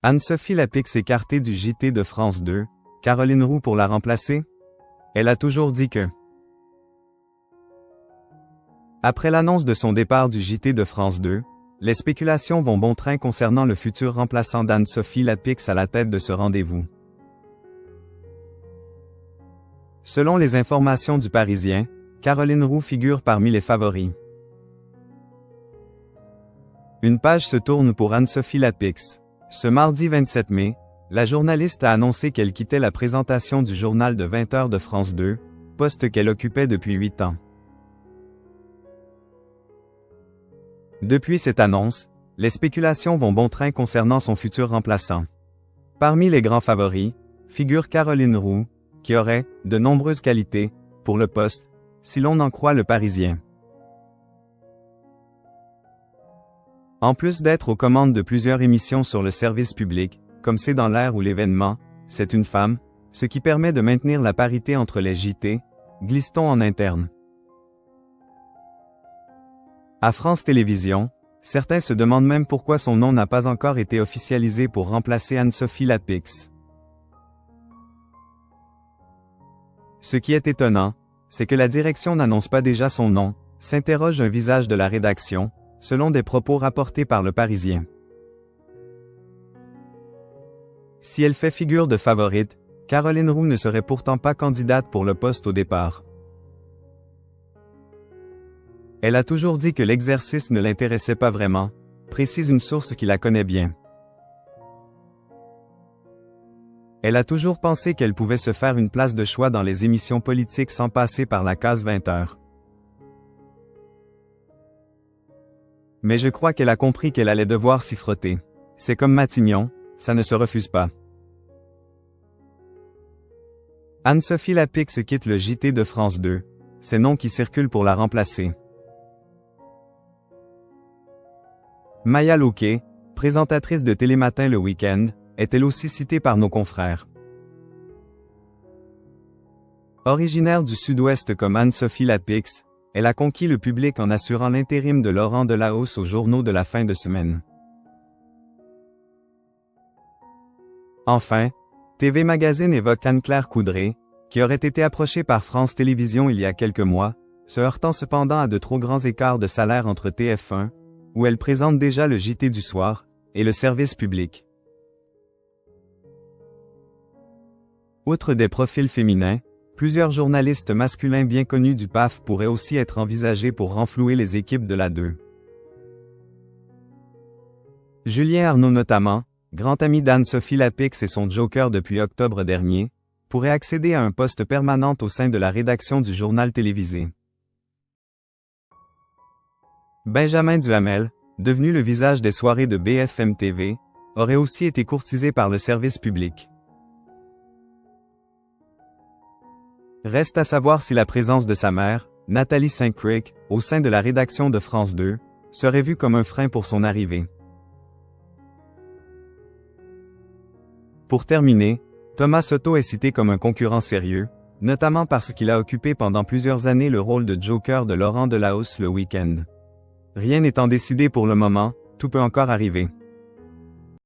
Anne-Sophie Lapix écartée du JT de France 2, Caroline Roux pour la remplacer? Elle a toujours dit que. Après l'annonce de son départ du JT de France 2, les spéculations vont bon train concernant le futur remplaçant d'Anne-Sophie Lapix à la tête de ce rendez-vous. Selon les informations du Parisien, Caroline Roux figure parmi les favoris. Une page se tourne pour Anne-Sophie Lapix. Ce mardi 27 mai, la journaliste a annoncé qu'elle quittait la présentation du journal de 20h de France 2, poste qu'elle occupait depuis 8 ans. Depuis cette annonce, les spéculations vont bon train concernant son futur remplaçant. Parmi les grands favoris, figure Caroline Roux, qui aurait de nombreuses qualités pour le poste, si l'on en croit le Parisien. En plus d'être aux commandes de plusieurs émissions sur le service public, comme C'est dans l'air ou l'événement, c'est une femme, ce qui permet de maintenir la parité entre les JT, glisse-t-on en interne. À France Télévisions, certains se demandent même pourquoi son nom n'a pas encore été officialisé pour remplacer Anne-Sophie Lapix. Ce qui est étonnant, c'est que la direction n'annonce pas déjà son nom, s'interroge un visage de la rédaction, selon des propos rapportés par le Parisien. Si elle fait figure de favorite, Caroline Roux ne serait pourtant pas candidate pour le poste au départ. Elle a toujours dit que l'exercice ne l'intéressait pas vraiment, précise une source qui la connaît bien. Elle a toujours pensé qu'elle pouvait se faire une place de choix dans les émissions politiques sans passer par la case 20h. Mais je crois qu'elle a compris qu'elle allait devoir s'y frotter. C'est comme Matignon, ça ne se refuse pas. Anne-Sophie Lapix quitte le JT de France 2, c'est noms qui circulent pour la remplacer. Maya Loquet, présentatrice de Télématin le week-end, est elle aussi citée par nos confrères. Originaire du Sud-Ouest comme Anne-Sophie Lapix, elle a conquis le public en assurant l'intérim de Laurent Delahousse aux journaux de la fin de semaine. Enfin, TV Magazine évoque Anne-Claire Coudray, qui aurait été approchée par France Télévisions il y a quelques mois, se heurtant cependant à de trop grands écarts de salaire entre TF1, où elle présente déjà le JT du soir, et le service public. Outre des profils féminins, plusieurs journalistes masculins bien connus du PAF pourraient aussi être envisagés pour renflouer les équipes de la 2. Julien Arnaud notamment, grand ami d'Anne-Sophie Lapix et son joker depuis octobre dernier, pourrait accéder à un poste permanent au sein de la rédaction du journal télévisé. Benjamin Duhamel, devenu le visage des soirées de BFM TV, aurait aussi été courtisé par le service public. Reste à savoir si la présence de sa mère, Nathalie Saint-Cric, au sein de la rédaction de France 2, serait vue comme un frein pour son arrivée. Pour terminer, Thomas Soto est cité comme un concurrent sérieux, notamment parce qu'il a occupé pendant plusieurs années le rôle de joker de Laurent Delahousse le week-end. Rien n'étant décidé pour le moment, tout peut encore arriver.